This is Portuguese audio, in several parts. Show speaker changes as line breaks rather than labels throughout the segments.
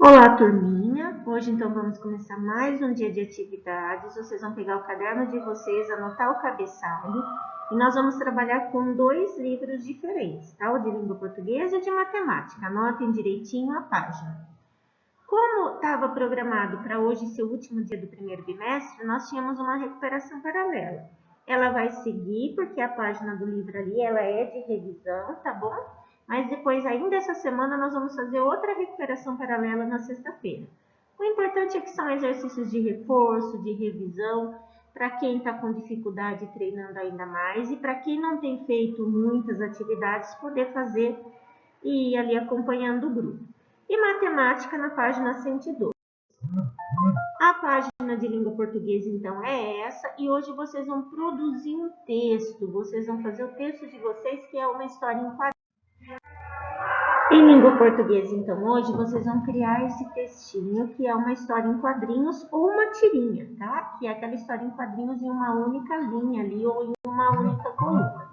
Olá, turminha! Hoje, então, vamos começar mais um dia de atividades. Vocês vão pegar o caderno de vocês, anotar o cabeçalho e nós vamos trabalhar com dois livros diferentes, tá? O de língua portuguesa e de matemática. Anotem direitinho a página. Como estava programado para hoje ser o último dia do primeiro bimestre, nós tínhamos uma recuperação paralela. Ela vai seguir, porque a página do livro ali, ela é de revisão, tá bom? Mas depois, ainda essa semana, nós vamos fazer outra recuperação paralela na sexta-feira. O importante é que são exercícios de reforço, de revisão, para quem está com dificuldade treinando ainda mais e para quem não tem feito muitas atividades, poder fazer e ir ali acompanhando o grupo. E matemática na página 102. A página de língua portuguesa, então, é essa. E hoje vocês vão produzir um texto. Vocês vão fazer o texto de vocês, que é uma história em quadrinhos. Em língua portuguesa, então, hoje vocês vão criar esse textinho, que é uma história em quadrinhos ou uma tirinha, tá? Que é aquela história em quadrinhos em uma única linha ali ou em uma única coluna.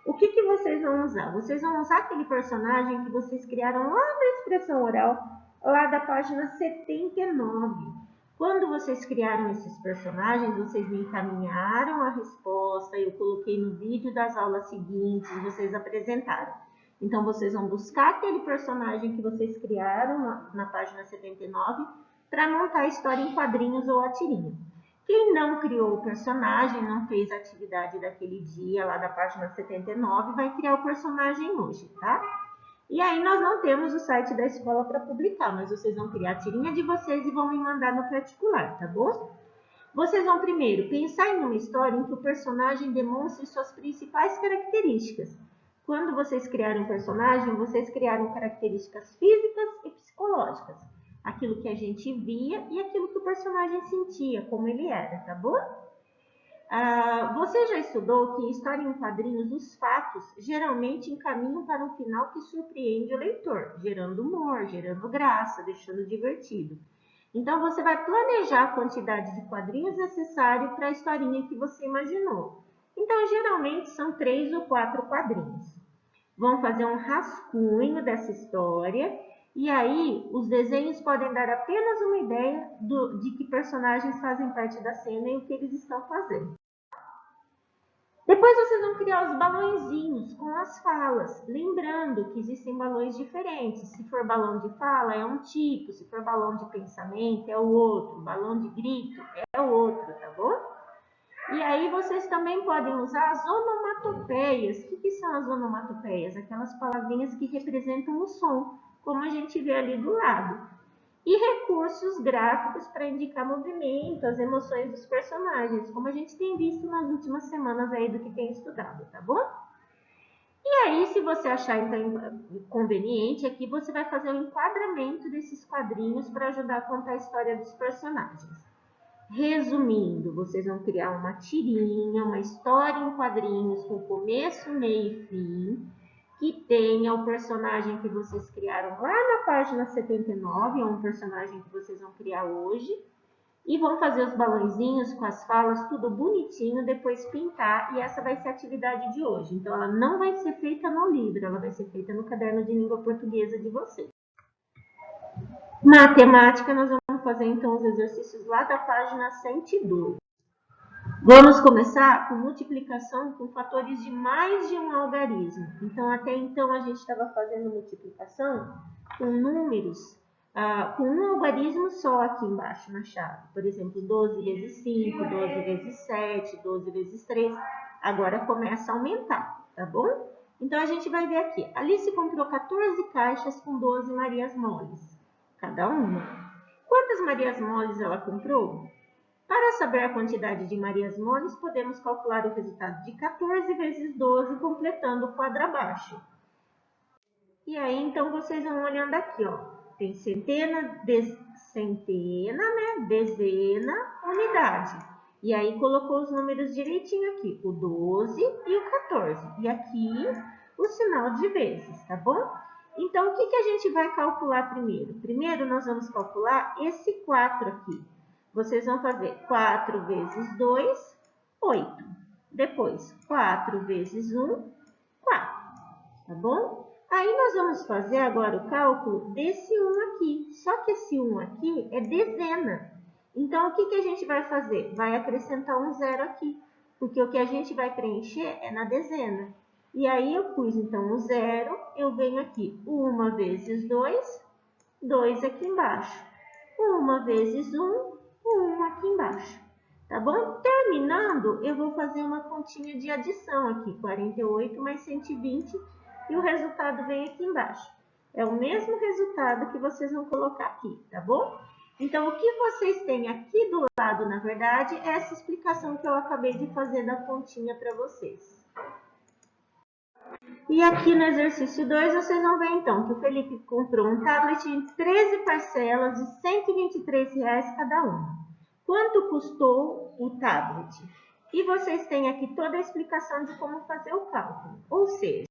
O que vocês vão usar? Vocês vão usar aquele personagem que vocês criaram lá na expressão oral, lá da página 79. Quando vocês criaram esses personagens, vocês me encaminharam a resposta, eu coloquei no vídeo das aulas seguintes, vocês apresentaram. Então, vocês vão buscar aquele personagem que vocês criaram na página 79 para montar a história em quadrinhos ou a tirinha. Quem não criou o personagem, não fez a atividade daquele dia lá da página 79, vai criar o personagem hoje, tá? E aí nós não temos o site da escola para publicar, mas vocês vão criar a tirinha de vocês e vão me mandar no particular, tá bom? Vocês vão primeiro pensar em uma história em que o personagem demonstre suas principais características. Quando vocês criaram um personagem, vocês criaram características físicas e psicológicas. Aquilo que a gente via e aquilo que o personagem sentia, como ele era, tá bom? Você já estudou que em história em quadrinhos os fatos geralmente encaminham para um final que surpreende o leitor, gerando humor, gerando graça, deixando divertido. Então, você vai planejar a quantidade de quadrinhos necessário para a historinha que você imaginou. Então, geralmente são 3 ou 4 quadrinhos. Vão fazer um rascunho dessa história e aí os desenhos podem dar apenas uma ideia de que personagens fazem parte da cena e o que eles estão fazendo. Depois vocês vão criar os balõezinhos com as falas, lembrando que existem balões diferentes. Se for balão de fala, é um tipo, se for balão de pensamento, é o outro, balão de grito é o outro, tá bom? E aí vocês também podem usar as onomatopeias. O que são as onomatopeias? Aquelas palavrinhas que representam o som, como a gente vê ali do lado. E recursos gráficos para indicar movimento, as emoções dos personagens, como a gente tem visto nas últimas semanas aí do que tem estudado, tá bom? E aí, se você achar então conveniente, aqui você vai fazer um enquadramento desses quadrinhos para ajudar a contar a história dos personagens. Resumindo, vocês vão criar uma tirinha, uma história em quadrinhos com começo, meio e fim, que tenha o personagem que vocês criaram lá na página 79, é um personagem que vocês vão criar hoje, e vão fazer os balãozinhos com as falas, tudo bonitinho, depois pintar, e essa vai ser a atividade de hoje. Então, ela não vai ser feita no livro, ela vai ser feita no caderno de língua portuguesa de vocês. Matemática, nós vamos fazer então os exercícios lá da página 102. Vamos começar com multiplicação com fatores de mais de um algarismo. Então, até então, a gente estava fazendo multiplicação com números, com um algarismo só aqui embaixo na chave. Por exemplo, 12 vezes 5, 12 vezes 7, 12 vezes 3. Agora começa a aumentar, tá bom? Então, a gente vai ver aqui. Alice comprou 14 caixas com 12 Marias Moles, cada uma. Quantas Marias Moles ela comprou? Para saber a quantidade de Marias Moles, podemos calcular o resultado de 14 vezes 12, completando o quadro abaixo. E aí, então, vocês vão olhando aqui, ó. Tem centena, dezena, unidade. E aí, colocou os números direitinho aqui, o 12 e o 14. E aqui, o sinal de vezes, tá bom? Então, o que a gente vai calcular primeiro? Primeiro, nós vamos calcular esse 4 aqui. Vocês vão fazer 4 vezes 2, 8. Depois, 4 vezes 1, 4. Tá bom? Aí nós vamos fazer agora o cálculo desse 1 aqui. Só que esse 1 aqui é dezena. Então, o que que a gente vai fazer? Vai acrescentar um 0 aqui, porque o que a gente vai preencher é na dezena. E aí eu pus, então, o 0, eu venho aqui, 1 vezes 2, 2 aqui embaixo. 1 vezes 1, 1 aqui embaixo. Tá bom? Terminando, eu vou fazer uma continha de adição aqui, 48 mais 120, e o resultado vem aqui embaixo. É o mesmo resultado que vocês vão colocar aqui, tá bom? Então, o que vocês têm aqui do lado, na verdade, é essa explicação que eu acabei de fazer da continha para vocês. E aqui no exercício 2, vocês vão ver então que o Felipe comprou um tablet em 13 parcelas de R$ 123 cada uma. Quanto custou o tablet? E vocês têm aqui toda a explicação de como fazer o cálculo. Ou seja,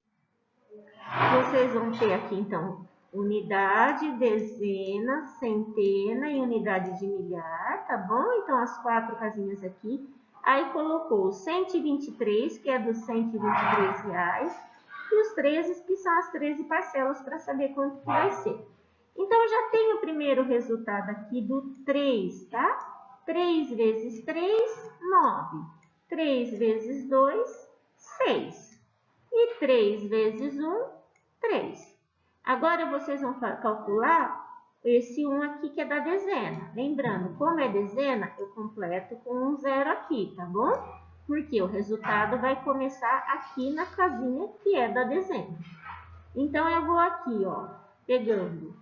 vocês vão ter aqui então unidade, dezena, centena e unidade de milhar, tá bom? Então as 4 casinhas aqui. Aí colocou 123, que é dos R$ 123 reais, e os 13, que são as 13 parcelas, para saber quanto que vai ser. Então, eu já tenho o primeiro resultado aqui do 3, tá? 3 vezes 3, 9. 3 vezes 2, 6. E 3 vezes 1, 3. Agora, vocês vão calcular esse 1 aqui que é da dezena. Lembrando, como é dezena, eu completo com um 0 aqui, tá bom? Porque o resultado vai começar aqui na casinha que é da dezena. Então, eu vou aqui, ó, pegando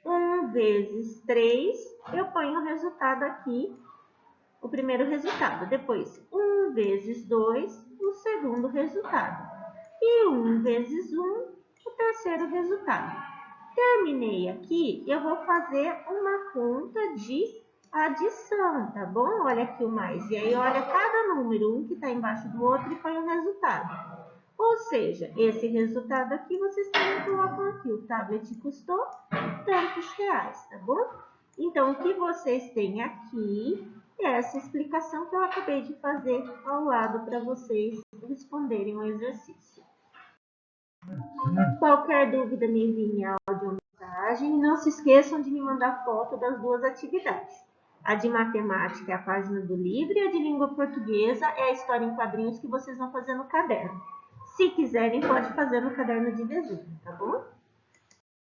1 vezes 3, eu ponho o resultado aqui, o primeiro resultado. Depois, 1 vezes 2, o segundo resultado. E 1 vezes 1, o terceiro resultado. Terminei aqui, eu vou fazer uma conta de adição, tá bom? Olha aqui o mais. E aí, olha cada número, um que está embaixo do outro, e põe o resultado. Ou seja, esse resultado aqui, vocês também colocam aqui. O tablet custou tantos reais, tá bom? Então, o que vocês têm aqui é essa explicação que eu acabei de fazer ao lado para vocês responderem o exercício. Qualquer dúvida, me enviem áudio ou mensagem. E não se esqueçam de me mandar foto das 2 atividades. A de matemática é a página do livro e a de língua portuguesa é a história em quadrinhos que vocês vão fazer no caderno. Se quiserem, pode fazer no caderno de desenho, tá bom?